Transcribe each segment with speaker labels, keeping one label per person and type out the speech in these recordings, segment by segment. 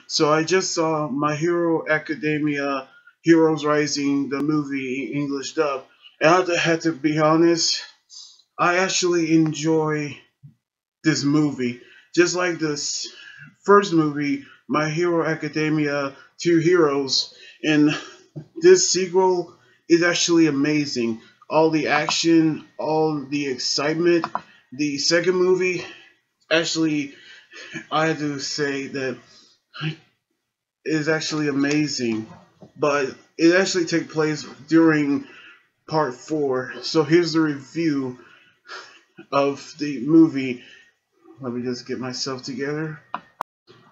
Speaker 1: So I just saw My Hero Academia Heroes Rising, the movie in English dub. And had to be honest, I actually enjoy this movie. Just like this first movie, My Hero Academia Two Heroes, and this sequel is actually amazing. All the action, all the excitement. The second movie, actually, I had to say that is actually amazing, but it actually takes place during part four. So here's the review of the movie. Let me just get myself together.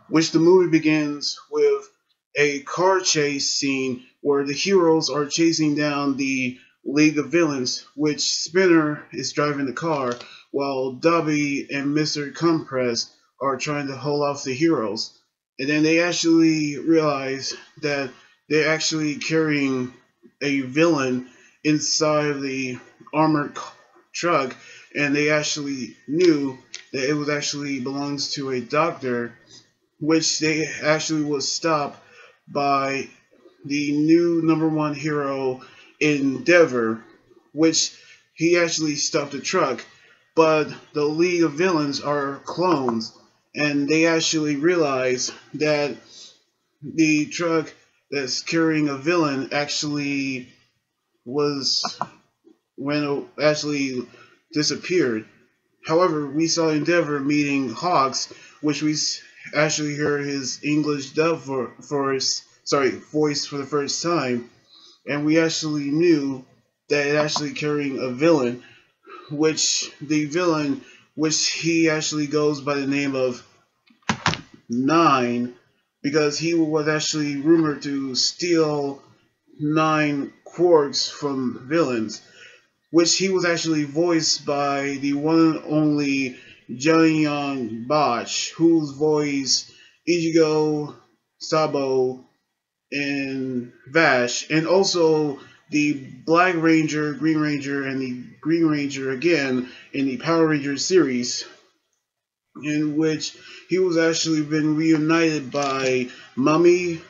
Speaker 1: Which the movie begins with a car chase scene where the heroes are chasing down the League of Villains, which Spinner is driving the car, while Dobby and Mr. Compress are trying to hold off the heroes. And then they actually realize that they're actually carrying a villain inside of the armored truck, and they actually knew that it was actually belongs to a doctor, which they actually was stopped by the new number one hero Endeavor, which he actually stopped the truck. But the League of Villains are clones, and they actually realize that the truck that's carrying a villain actually was when it actually disappeared. However, we saw Endeavor meeting Hawks, which we actually heard his English dub for his voice for the first time, and we actually knew that it actually carrying a villain, which the villain, which he actually goes by the name of Nine, because he was actually rumored to steal 9 quarks from villains, which he was actually voiced by the one and only Johnny Young Botch, whose voice Ichigo, Sabo, and Vash, and also the Black Ranger, Green Ranger, and the Green Ranger again in the Power Rangers series, in which he was actually been reunited by Mummy,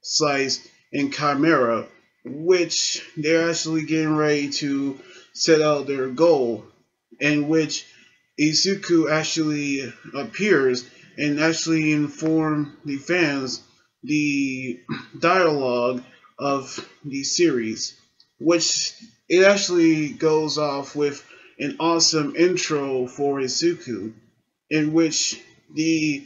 Speaker 1: Slice, and Chimera, which they're actually getting ready to set out their goal, in which Isuku actually appears and actually inform the fans the dialogue of the series, which it actually goes off with an awesome intro for Isuku, in which the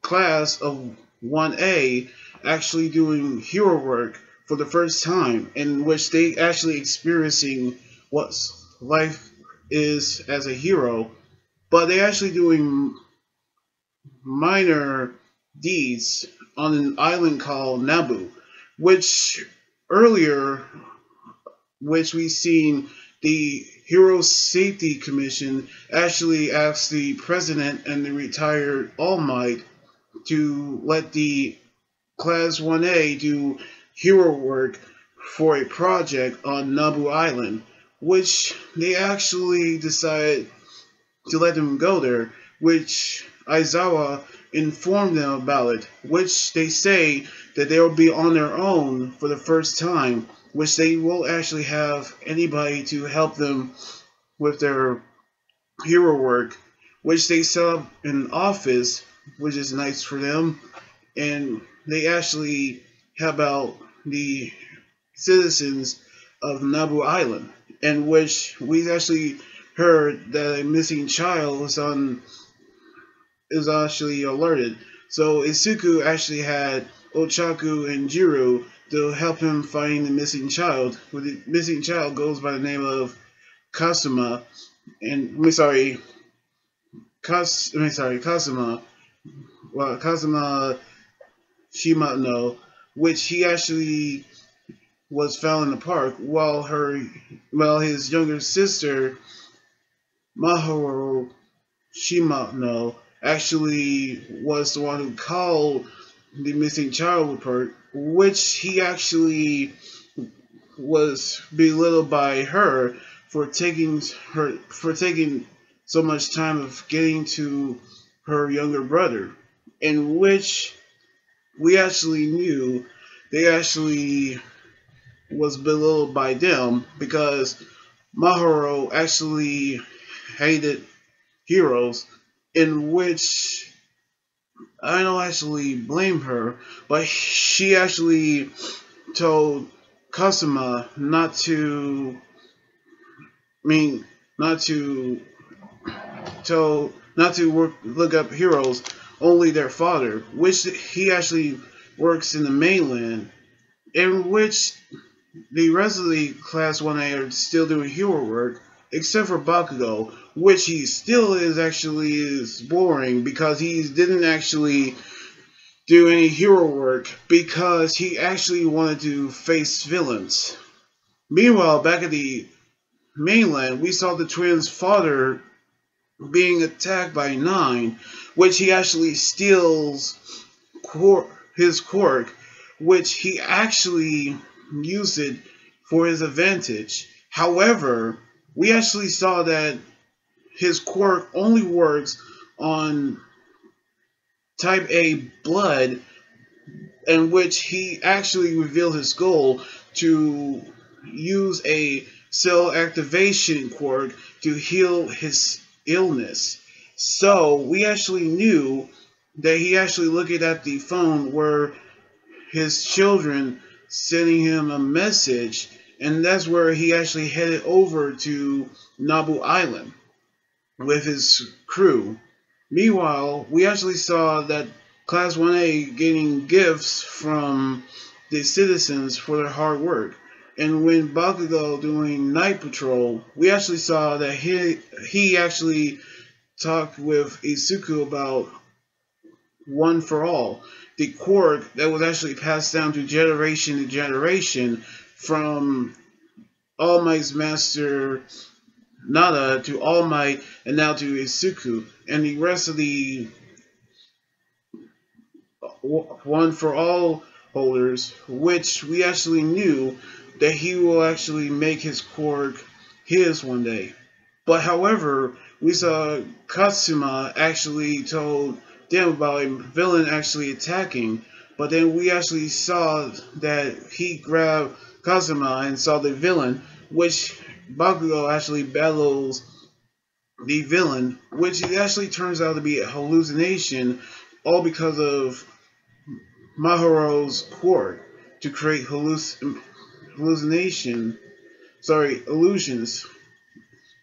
Speaker 1: class of 1A actually doing hero work for the first time, in which they actually experiencing what life is as a hero, but they actually doing minor deeds on an island called Naboo, which earlier, which we seen the Hero Safety Commission actually asked the president and the retired All Might to let the Class 1A do hero work for a project on Naboo Island, which they actually decided to let them go there, which Aizawa informed them about it, which they say that they will be on their own for the first time, which they won't actually have anybody to help them with their hero work, which they set up an office, which is nice for them, and they actually help out the citizens of Naboo Island, in which we actually heard that a missing child is actually alerted. So Isuku actually had Ochaku and Jiro to help him find the missing child. Where the missing child goes by the name of Kasuma, and Kasuma. Well, Kasuma Shimano, which he actually was found in the park, while his younger sister Mahoru Shimano actually was the one who called the missing child report, which he actually was belittled by her for taking so much time of getting to her younger brother, in which we actually knew they actually was belittled by them because Mahoro actually hated heroes, in which I don't actually blame her, but she actually told Kasuma I mean, not to not to look up heroes, only their father, which he actually works in the mainland, in which the rest of the Class 1A are still doing hero work, except for Bakugo, which he still is boring because he didn't actually do any hero work because he actually wanted to face villains. Meanwhile, back at the mainland, we saw the twins' father being attacked by Nine, which he actually steals his quirk, which he actually used it for his advantage. However, we actually saw that his quirk only works on type A blood, in which he actually revealed his goal to use a cell activation quirk to heal his illness. So we actually knew that he actually looked at the phone where his children sending him a message, and that's where he actually headed over to Nabu Island with his crew. Meanwhile, we actually saw that Class 1A getting gifts from the citizens for their hard work. And when Bakugo doing night patrol, we actually saw that he actually talked with Isuku about One for All, the quirk that was actually passed down to generation from All Might's master Nada to All Might and now to Isuku, and the rest of the One for All holders, which we actually knew that he will actually make his quirk his one day. But however, we saw Katsuma actually told them about a villain actually attacking, but then we actually saw that he grabbed Kazuma and saw the villain, which Bakugo actually battles the villain, which it actually turns out to be a hallucination, all because of Maharo's quirk to create illusions.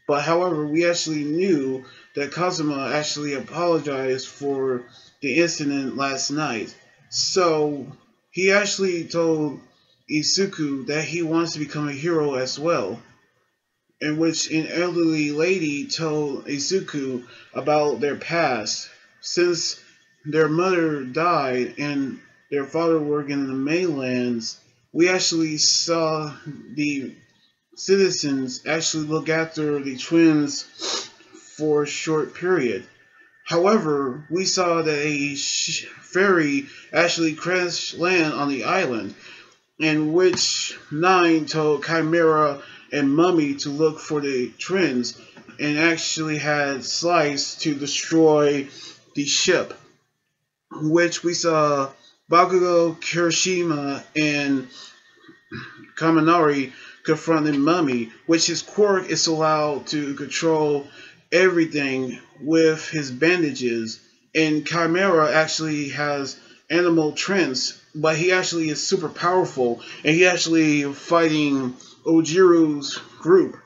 Speaker 1: But however, we actually knew that Kazuma actually apologized for the incident last night. So he actually told Isuku that he wants to become a hero as well, in which an elderly lady told Isuku about their past. Since their mother died and their father worked in the mainlands, we actually saw the citizens actually look after the twins for a short period. However, we saw that a ferry actually crashed land on the island, in which Nine told Chimera and Mummy to look for the twins, and actually had Slice to destroy the ship, which we saw Bakugo, Kirishima, and Kaminari confronting Mummy, which his quirk is allowed to control everything with his bandages, and Chimera actually has animal trends, but he actually is super powerful, and he actually fighting Ojiru's group,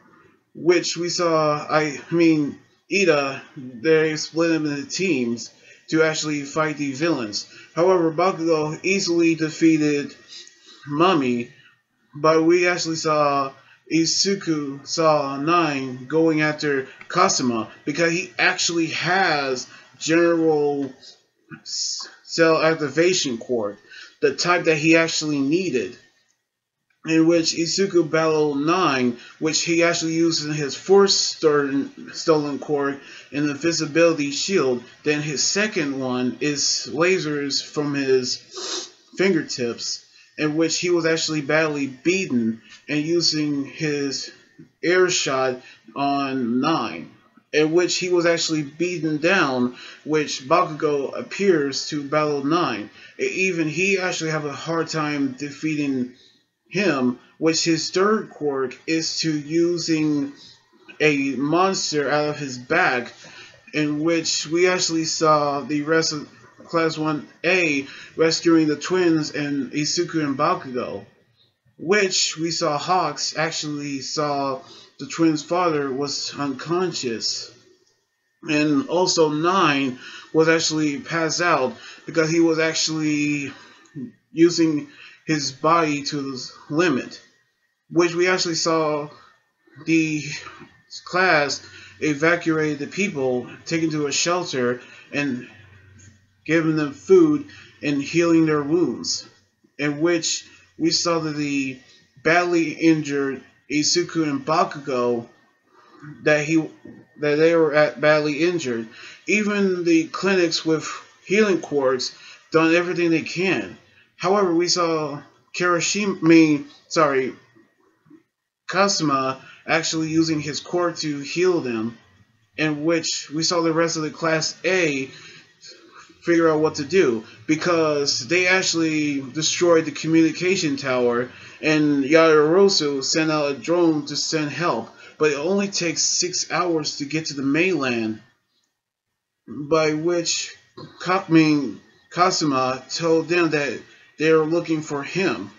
Speaker 1: which we saw, Ida, they split him into teams to actually fight the villains. However, Bakugo easily defeated Mummy, but we actually saw Isuku saw Nine going after Kasuma because he actually has General Cell Activation Quirk, the type that he actually needed, in which Isuku battled Nine, which he actually used in his first stolen quirk and the invisibility shield. Then his second one is lasers from his fingertips, in which he was actually badly beaten and using his air shot on Nine. in which he was actually beaten down, which Bakugo appears to battle 9. Even he actually have a hard time defeating him, which his third quirk is to using a monster out of his back, in which we actually saw the rest of Class 1A rescuing the twins and Isuku and Bakugo, which we saw Hawks actually saw the twins' father was unconscious. And also 9 was actually passed out because he was actually using his body to the limit, which we actually saw the class evacuate the people, taken to a shelter, and giving them food and healing their wounds, in which we saw that the badly injured Isuku and Bakugo that they were badly injured. Even the clinics with healing quartz done everything they can. However, we saw Kasuma actually using his core to heal them, in which we saw the rest of the Class A figure out what to do, because they actually destroyed the communication tower, and Yaoyorozu sent out a drone to send help, but it only takes 6 hours to get to the mainland, by which Kasuma told them that they were looking for him,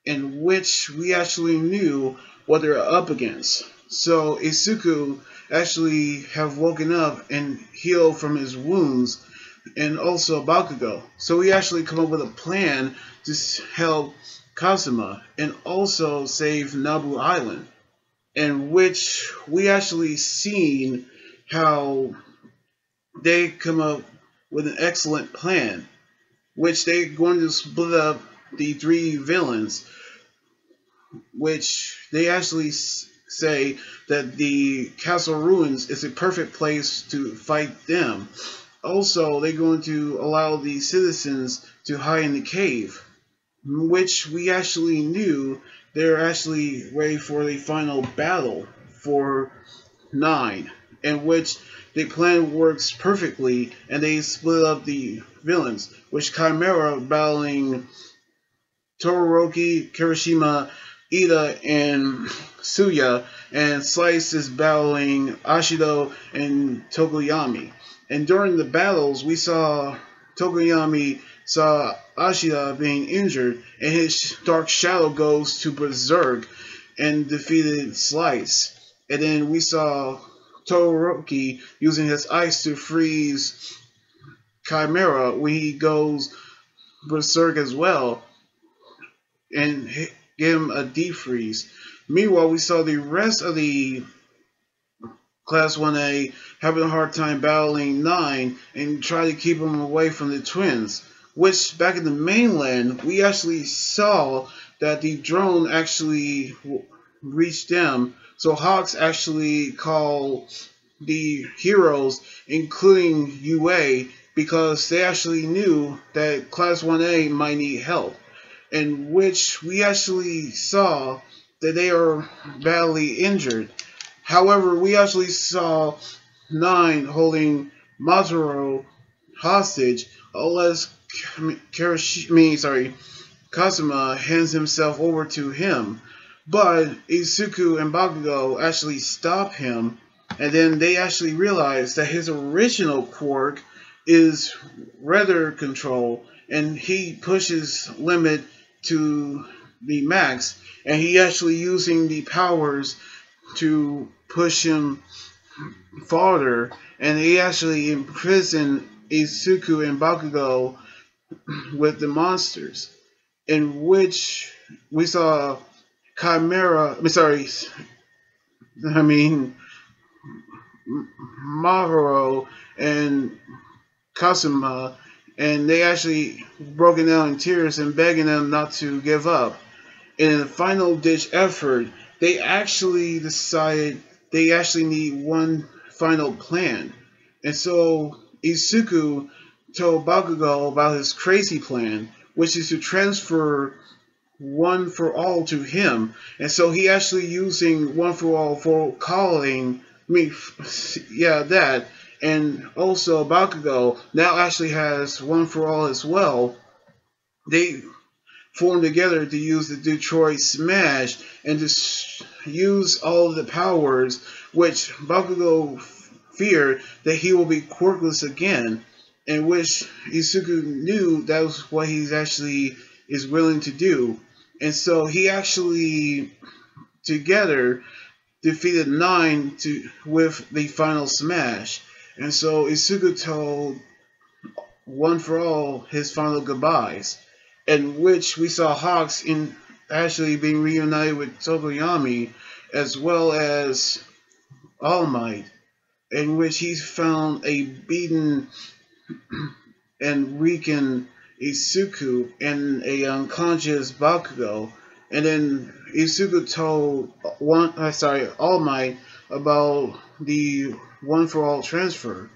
Speaker 1: in which we actually knew what they're up against. So Isuku actually have woken up and healed from his wounds, and also Bakugo. So we actually come up with a plan to help Kasuma and also save Nabu Island, in which we actually seen how they come up with an excellent plan, which they're going to split up the 3 villains, which they actually say that the castle ruins is a perfect place to fight them. Also, they're going to allow the citizens to hide in the cave, which we actually knew they're actually ready for the final battle for 9, in which the plan works perfectly, and they split up the villains, which Chimera battling Todoroki, Kirishima, Ida, and Suya, and Slice is battling Ashido and Tokoyami. And during the battles, we saw Tokoyami saw Ashida being injured, and his dark shadow goes to Berserk and defeated Slice. And then we saw Todoroki using his ice to freeze Chimera when he goes Berserk as well, and give him a defreeze. Meanwhile, we saw the rest of the Class 1A having a hard time battling 9 and try to keep them away from the twins, which back in the mainland, we actually saw that the drone actually reached them. So Hawks actually called the heroes, including UA, because they actually knew that Class 1A might need help, in which we actually saw that they are badly injured. However, we actually saw 9 holding Masaru hostage, unless Kasuma hands himself over to him. But Isuku and Bakugo actually stop him, and then they actually realize that his original quirk is weather control, and he pushes limit to the max, and he actually using the powers to push him farther, and he actually imprisoned Isuku and Bakugo with the monsters, in which we saw Mahoro and Kasuma, and they actually broken down in tears and begging them not to give up. In a final ditch effort, they actually decided they actually need one final plan. And so Isuku told Bakugo about his crazy plan, which is to transfer One for All to him. And so he actually using One for All for calling mean, yeah, that. And also, Bakugo now actually has One for All as well. They formed together to use the Detroit Smash and to use all of the powers, which Bakugo feared that he will be quirkless again, in which Isuku knew that was what he actually is willing to do. And so he actually together defeated Nine with the final smash. And so Isuku told One for All his final goodbyes, in which we saw Hawks in actually being reunited with Tokoyami, as well as All Might, in which he found a beaten and weakened Isuku and a unconscious Bakugo, and then Isuku told All Might about the One for All transfer,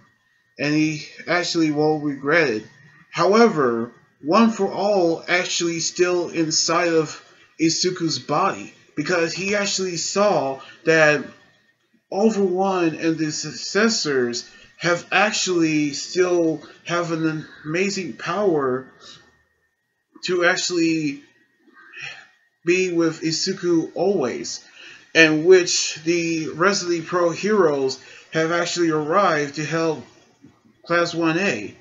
Speaker 1: and he actually won't regret it. However, One for All actually still inside of Isuku's body, because he actually saw that All for One and the successors have actually still have an amazing power to actually be with Isuku always, and which the rest of the pro heroes have actually arrived to help Class 1A.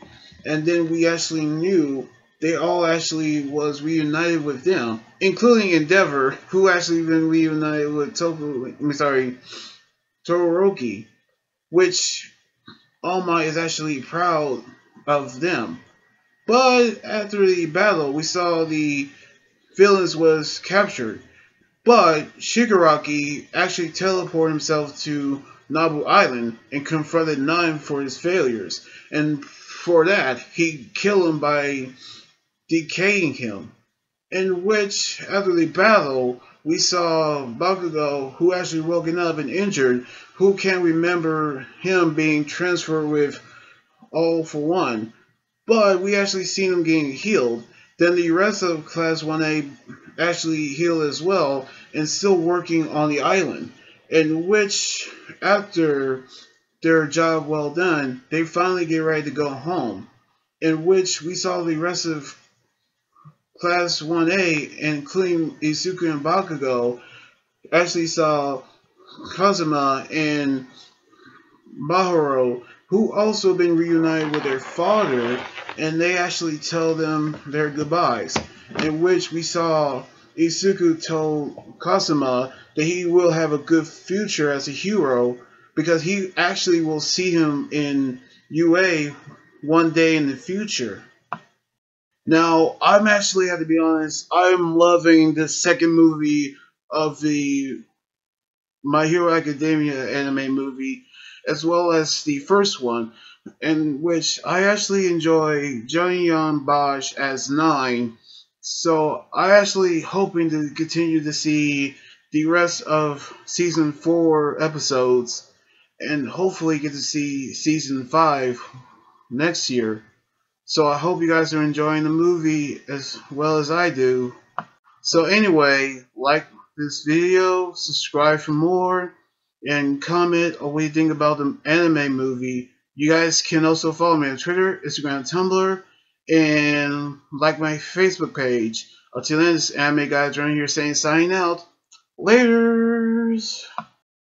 Speaker 1: And then we actually knew they all actually was reunited with them, including Endeavor, who actually been reunited with Todoroki, which All Might is actually proud of them. But after the battle, we saw the villains was captured. But Shigaraki actually teleported himself to Nabu Island and confronted Nine for his failures. And for that, he killed him by decaying him. In which, after the battle, we saw Bakugo, who actually woken up and injured, who can't remember him being transferred with All for One. But we actually seen him getting healed. Then the rest of Class 1A actually healed as well and still working on the island. In which, after their job well done, they finally get ready to go home. In which we saw the rest of Class 1A, including Isuku and Bakugo, actually saw Kazuma and Mahoro, who also been reunited with their father, and they actually tell them their goodbyes, in which we saw Isuku told Kazuma that he will have a good future as a hero, because he actually will see him in UA one day in the future. Now, I'm actually, have to be honest, I'm loving the second movie of the My Hero Academia anime movie, as well as the first one, in which I actually enjoy Johnny Young Bosch as Nine. So I actually hoping to continue to see the rest of season 4 episodes, and hopefully get to see season 5 next year. So I hope you guys are enjoying the movie as well as I do. So anyway, like this video, subscribe for more, and comment on what you think about the anime movie. You guys can also follow me on Twitter, Instagram, Tumblr, and like my Facebook page. Until then, this anime guy right here saying signing out. Laters!